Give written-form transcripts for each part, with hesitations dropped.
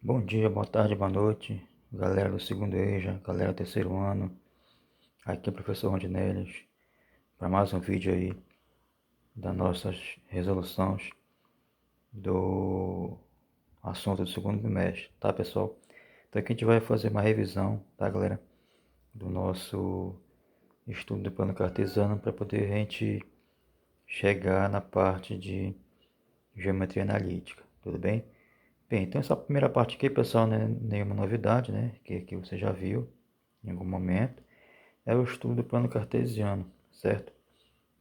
Bom dia, boa tarde, boa noite, galera do segundo EJA, galera do terceiro ano. Aqui é o professor Rondinelis para mais um vídeo aí das nossas resoluções do assunto do segundo bimestre, tá, pessoal? Então aqui a gente vai fazer uma revisão, tá, galera, do nosso estudo do plano cartesiano para poder a gente chegar na parte de geometria analítica, tudo bem? Bem, então essa primeira parte aqui, pessoal, não é nenhuma novidade, né? Que você já viu em algum momento. É o estudo do plano cartesiano, certo?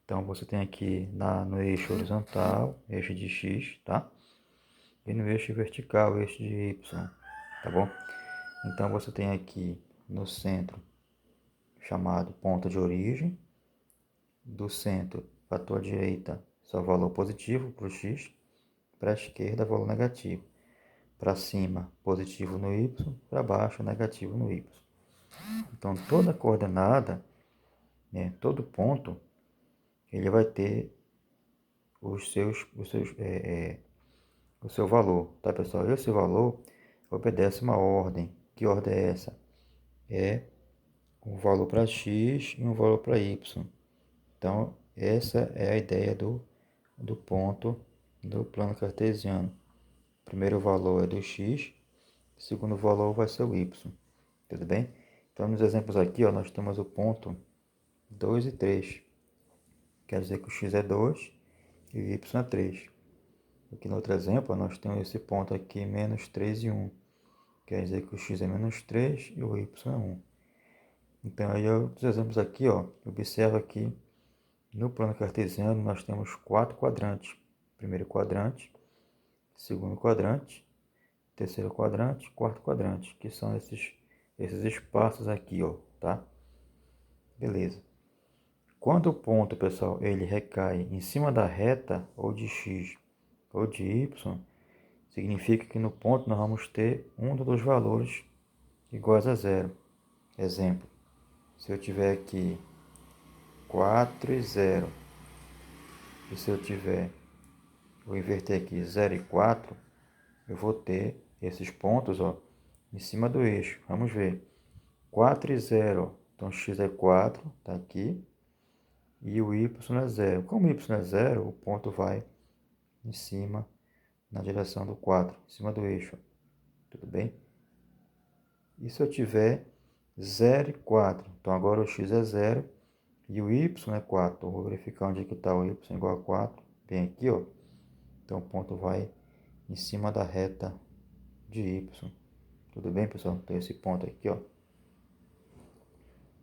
Então você tem aqui no eixo horizontal, eixo de x, tá? E no eixo vertical, eixo de y, tá bom? Então você tem aqui no centro, chamado ponto de origem, do centro para a tua direita, seu valor positivo para o x, para a esquerda, valor negativo. Para cima, positivo no y, para baixo, negativo no y. Então toda coordenada, né, todo ponto, ele vai ter o seu valor, tá, pessoal? Esse valor obedece uma ordem. Que ordem é essa? É um valor para x e um valor para y. Então, essa é a ideia do ponto do plano cartesiano. O primeiro valor é do x, o segundo valor vai ser o y. Tudo bem? Então, nos exemplos aqui, ó, nós temos o ponto 2 e 3. Quer dizer que o x é 2 e o y é 3. Aqui no outro exemplo, nós temos esse ponto aqui, menos 3 e 1. Quer dizer que o x é menos 3 e o y é 1. Então, aí os exemplos aqui, ó, observa que no plano cartesiano nós temos 4 quadrantes. Primeiro quadrante, segundo quadrante, terceiro quadrante, quarto quadrante, que são esses espaços aqui, ó, tá? Beleza. Quando o ponto, pessoal, ele recai em cima da reta, ou de x ou de y, significa que no ponto nós vamos ter um dos valores iguais a zero. Exemplo, se eu tiver aqui 4 e 0, e se eu vou inverter aqui 0 e 4, eu vou ter esses pontos, ó, em cima do eixo. Vamos ver. 4 e 0, então x é 4, tá aqui, e o y é 0. Como o y é 0, o ponto vai em cima, na direção do 4, em cima do eixo. Tudo bem? E se eu tiver 0 e 4, então agora o x é 0 e o y é 4. Então, vou verificar onde é que está o y igual a 4. Bem aqui, ó. Então o ponto vai em cima da reta de y. Tudo bem, pessoal? Então esse ponto aqui, ó,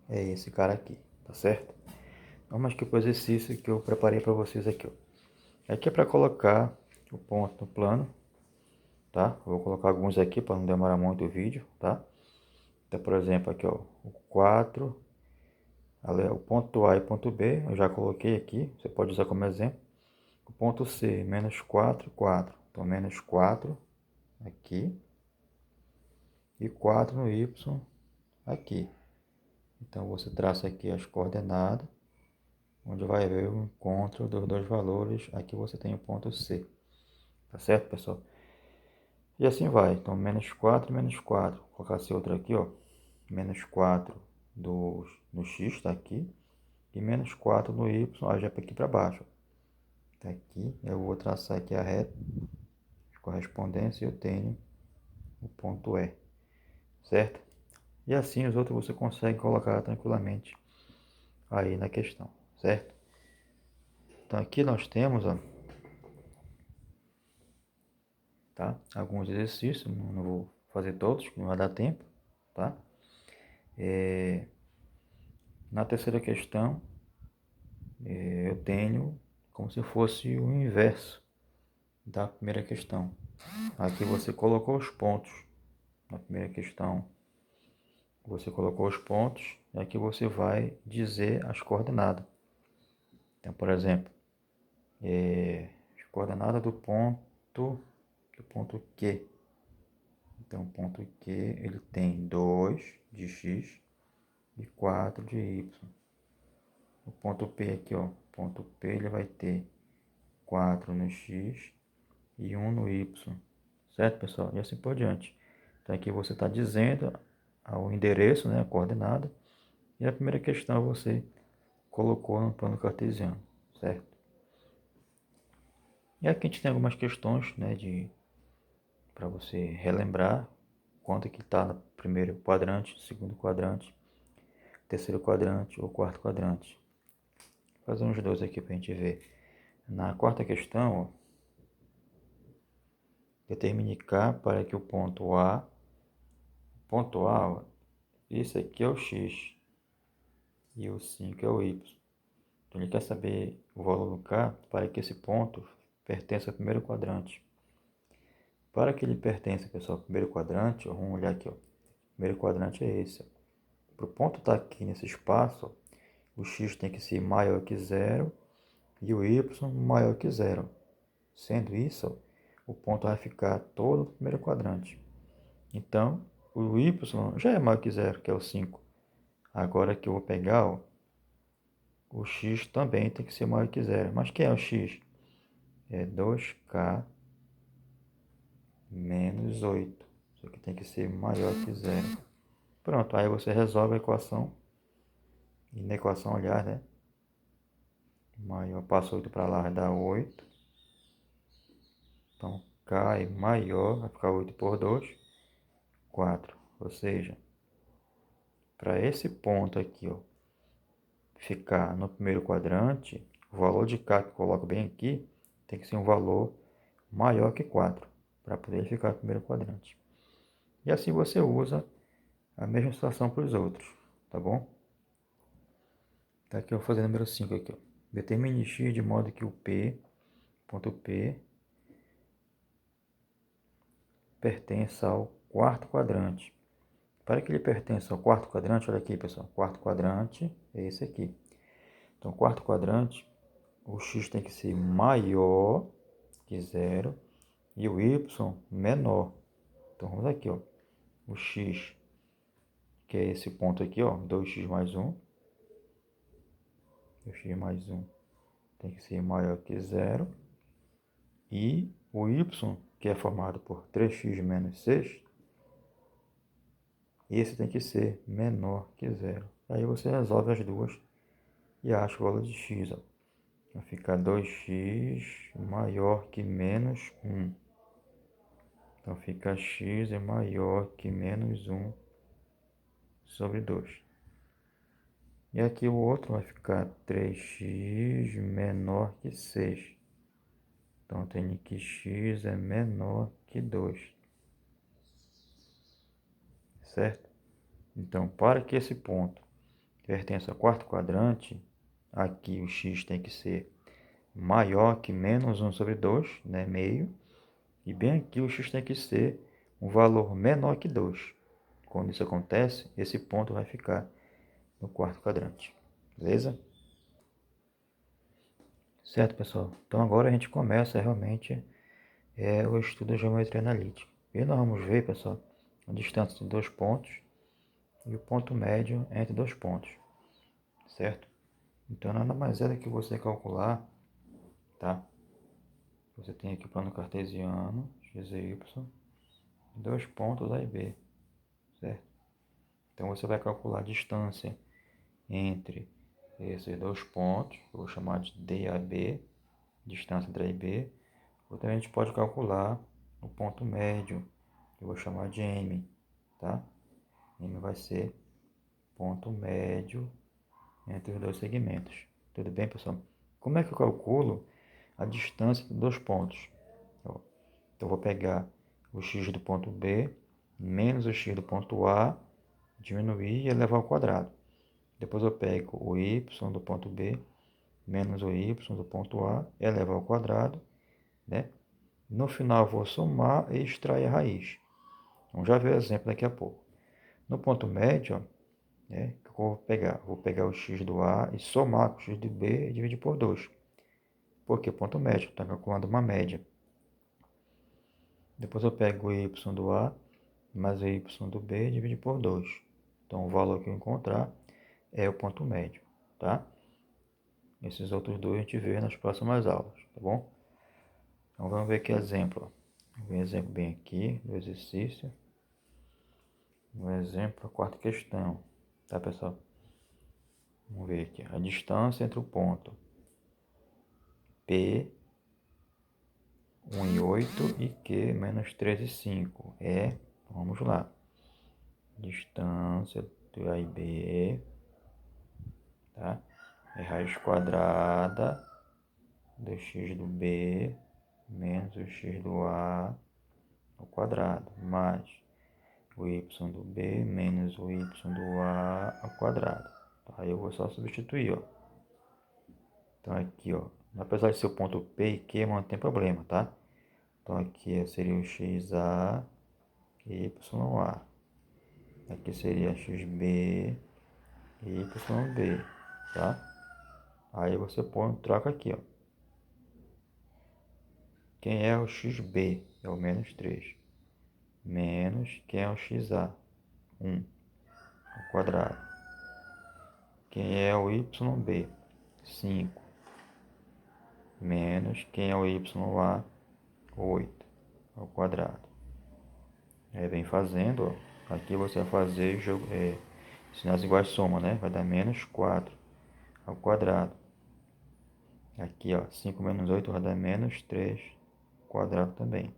é esse cara aqui, tá certo? Vamos aqui para o exercício que eu preparei para vocês aqui, ó. Aqui é para colocar o ponto no plano, tá? Eu vou colocar alguns aqui para não demorar muito o vídeo, tá? Então, por exemplo, aqui, ó, o 4, o ponto A e ponto B, eu já coloquei aqui, você pode usar como exemplo. O ponto C, menos 4, 4. Então, menos 4 aqui e 4 no Y aqui. Então, você traça aqui as coordenadas, onde vai haver o encontro dos dois valores. Aqui você tem o ponto C. Tá certo, pessoal? E assim vai. Então, menos 4, menos 4. Vou colocar esse outro aqui, ó. Menos 4 no X, está aqui. E menos 4 no Y, ó, já para aqui para baixo. Tá aqui. Eu vou traçar aqui a reta de correspondência e eu tenho o ponto E. Certo? E assim os outros você consegue colocar tranquilamente aí na questão. Certo? Então aqui nós temos, ó, tá? Alguns exercícios, não vou fazer todos, não vai dar tempo, tá? Na terceira questão, eu tenho como se fosse o inverso da primeira questão. Aqui você colocou os pontos. Na primeira questão, você colocou os pontos e aqui você vai dizer as coordenadas. Então, por exemplo, as coordenadas do ponto Q. Então, o ponto Q ele tem 2 de x e 4 de y. O ponto P aqui, ó, o ponto P ele vai ter 4 no x e 1 no y. Certo, pessoal? E assim por diante. Então aqui você está dizendo o endereço, né, a coordenada, e a primeira questão você colocou no plano cartesiano, certo? E aqui a gente tem algumas questões, né, para você relembrar quanto é que está no primeiro quadrante, segundo quadrante, terceiro quadrante ou quarto quadrante. Vou fazer uns dois aqui para a gente ver. Na quarta questão, ó, determine K para que o ponto A, ó, esse aqui é o X e o 5 é o Y. Então ele quer saber o valor do K para que esse ponto pertença ao primeiro quadrante. Para que ele pertença, pessoal, ao primeiro quadrante, ó, vamos olhar aqui, ó. O primeiro quadrante é esse. Para o ponto estar aqui nesse espaço, ó, o X tem que ser maior que zero e o Y maior que zero. Sendo isso, ó, o ponto vai ficar todo no primeiro quadrante. Então, o Y já é maior que zero, que é o 5. Agora que eu vou pegar, ó, o X também tem que ser maior que zero. Mas que é o X? É 2K menos 8. Isso aqui tem que ser maior que zero. Pronto, aí você resolve a equação. E na equação, olhar, né? Maior, passa 8 para lá, vai dar 8. Então, K é maior, vai ficar 8 por 2, 4. Ou seja, para esse ponto aqui, ó, ficar no primeiro quadrante, o valor de K que eu coloco bem aqui, tem que ser um valor maior que 4, para poder ficar no primeiro quadrante. E assim você usa a mesma situação para os outros, tá bom? Tá aqui eu vou fazer o número 5 aqui, ó. Determine X de modo que o ponto P, pertença ao quarto quadrante. Para que ele pertença ao quarto quadrante, olha aqui, pessoal, quarto quadrante é esse aqui. Então, quarto quadrante, o X tem que ser maior que zero e o Y menor. Então, vamos aqui, ó, o X, que é esse ponto aqui, ó, 2x mais 1. 2x mais 1 tem que ser maior que zero. E o Y, que é formado por 3x menos 6, esse tem que ser menor que zero. Aí você resolve as duas e acha o valor de x. Ó. Vai ficar 2x maior que menos 1. Então fica x é maior que menos 1 sobre 2. E aqui o outro vai ficar 3x menor que 6. Então tem que x é menor que 2. Certo? Então, para que esse ponto pertença ao quarto quadrante, aqui o x tem que ser maior que menos 1 sobre 2, né, meio. E bem aqui o x tem que ser um valor menor que 2. Quando isso acontece, esse ponto vai ficar no quarto quadrante. Beleza? Certo, pessoal? Então agora a gente começa realmente o estudo da geometria analítica. E nós vamos ver, pessoal, a distância de dois pontos e o ponto médio entre dois pontos. Certo? Então nada mais é do que você calcular, tá? Você tem aqui o plano cartesiano, x e y, dois pontos A e B, certo? Então você vai calcular a distância entre esses dois pontos, eu vou chamar de D e AB, distância entre A e B. Ou também a gente pode calcular o ponto médio, que eu vou chamar de M, tá? M vai ser ponto médio entre os dois segmentos. Tudo bem, pessoal? Como é que eu calculo a distância dos dois pontos? Então, eu vou pegar o x do ponto B menos o x do ponto A, diminuir e elevar ao quadrado. Depois eu pego o y do ponto B menos o y do ponto A, elevar ao quadrado, né? No final eu vou somar e extrair a raiz. Vamos já ver o exemplo daqui a pouco. No ponto médio, ó, né, que eu vou pegar? Vou pegar o x do A e somar com o x do B e dividir por 2. Porque ponto médio, está calculando uma média. Depois eu pego o y do A mais o y do B e dividir por 2. Então o valor que eu encontrar é o ponto médio, tá? Esses outros dois a gente vê nas próximas aulas, tá bom? Então vamos ver aqui exemplo. Um exemplo bem aqui do exercício. Um exemplo, a quarta questão. Tá, pessoal? Vamos ver aqui. A distância entre o ponto P, 1,8 e Q, menos 3,5 é, vamos lá, distância do A e B, tá? É raiz quadrada do x do B menos o x do A ao quadrado, mais o y do B menos o y do A ao quadrado. Aí eu vou só substituir, ó. Então aqui, ó, apesar de ser o ponto P e Q, não tem problema, tá? Então aqui seria o XA e YA. Aqui seria XB e YB, tá? Aí você troca aqui, ó. Quem é o XB? É o menos 3. Menos quem é o XA? 1 ao quadrado. Quem é o YB? 5. Menos quem é o YA? 8 ao quadrado. Aí vem fazendo, ó. Aqui você vai fazer sinais iguais soma, né? Vai dar menos 4 ao quadrado. Aqui, ó, 5 menos 8 vai dar menos 3 ao quadrado também.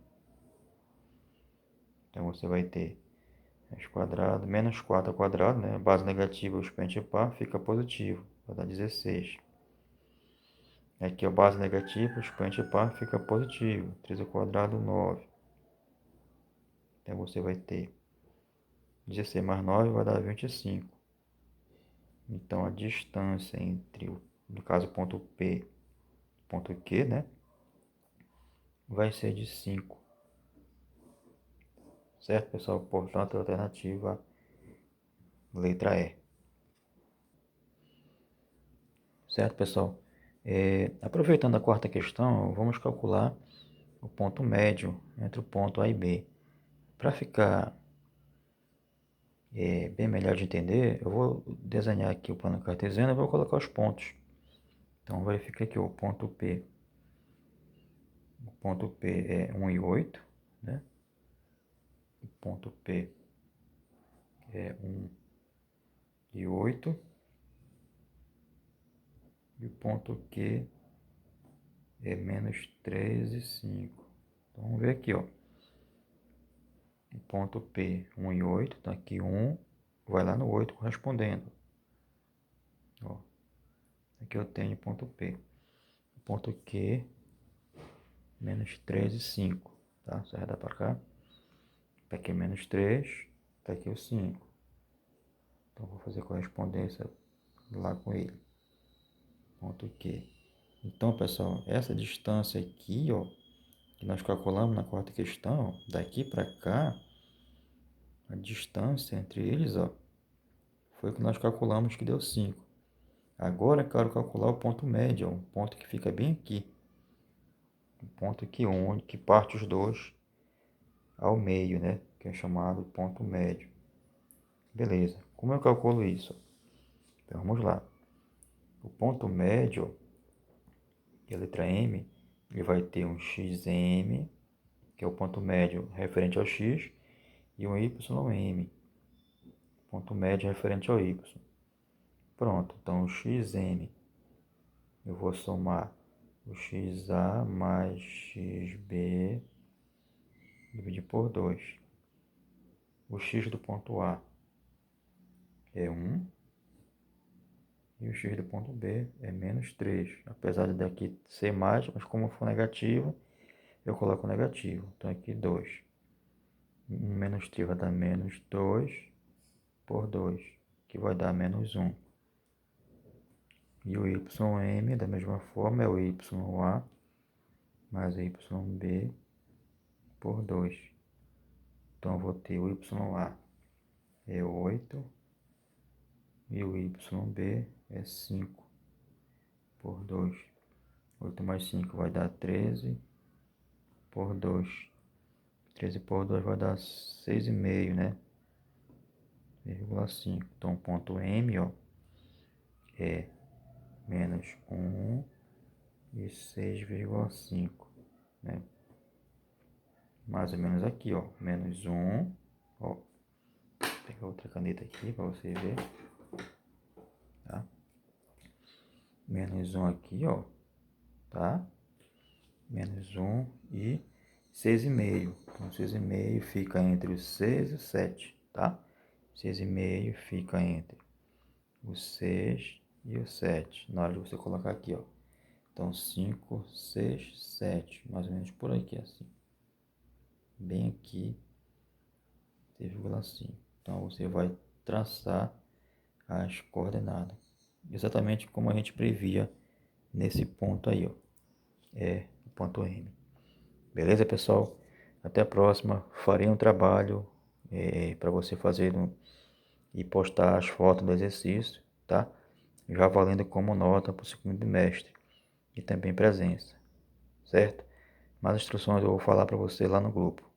Então você vai ter x quadrado, menos 4 ao quadrado, né? Base negativa, o expoente par, fica positivo, vai dar 16. Aqui, ó, base negativa, o expoente par, fica positivo, 3 ao quadrado, 9. Então você vai ter 16 mais 9 vai dar 25. Então a distância entre, no caso, o ponto P e ponto Q, né? Vai ser de 5. Certo, pessoal? Portanto, a alternativa letra E. Certo, pessoal? Aproveitando a quarta questão, vamos calcular o ponto médio entre o ponto A e B. Para ficar bem melhor de entender, eu vou desenhar aqui o plano cartesiano e vou colocar os pontos. Então, verifica aqui o ponto P. O ponto P é 1 e 8, né? O ponto P é 1 e 8. E o ponto Q é menos 3 e 5. Então, vamos ver aqui, ó. O ponto P, 1 e 8, tá aqui 1, vai lá no 8 correspondendo. Ó, aqui eu tenho o ponto P. O ponto Q, menos 3 e 5, tá? Você vai dar para cá. Tá aqui menos 3, tá aqui o 5. Então, vou fazer correspondência lá com ele. Ponto Q. Então, pessoal, essa distância aqui, ó, que nós calculamos na quarta questão, daqui para cá, a distância entre eles, ó, foi o que nós calculamos que deu 5. Agora eu quero calcular o ponto médio, um ponto que fica bem aqui. Um ponto que une, que parte os dois ao meio, né? Que é chamado ponto médio. Beleza. Como eu calculo isso? Então vamos lá. O ponto médio, que é a letra M, ele vai ter um xm, que é o ponto médio referente ao x, e um ym, ponto médio referente ao y. Pronto. Então o xm, eu vou somar o xa mais xb dividir por 2. O x do ponto A é 1 e o x do ponto B é menos 3. Apesar de daqui ser mais, mas como for negativo, eu coloco negativo. Então aqui 2. Menos 3 vai dar menos 2 por 2, que vai dar menos 1. E o ym, da mesma forma, é o ya mais o yb por 2. Então eu vou ter o ya é 8 e o yb é 5 por 2. 8 mais 5 vai dar 13 por 2. 13 por 2 vai dar 6,5, né? 0,5. Então, ponto M, ó, é menos 1 e 6,5, né? Mais ou menos aqui, ó, menos 1, ó, pegar outra caneta aqui para você ver. Tá? Menos 1 aqui, ó. Tá? Menos 1 e 6,5. Então, 6,5 fica entre o 6 e o 7, tá? 6,5 fica entre o 6 e o 7. Na hora de você colocar aqui, ó. Então, 5, 6, 7. Mais ou menos por aqui, assim. Bem aqui, 0,5. Então, você vai traçar as coordenadas. Exatamente como a gente previa nesse ponto aí, ó. É o ponto M. Beleza, pessoal? Até a próxima. Farei um trabalho para você fazer e postar as fotos do exercício, tá? Já valendo como nota para o segundo bimestre e também presença, certo? Mais instruções eu vou falar para você lá no grupo,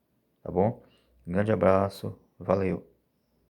tá bom? Um grande abraço, valeu!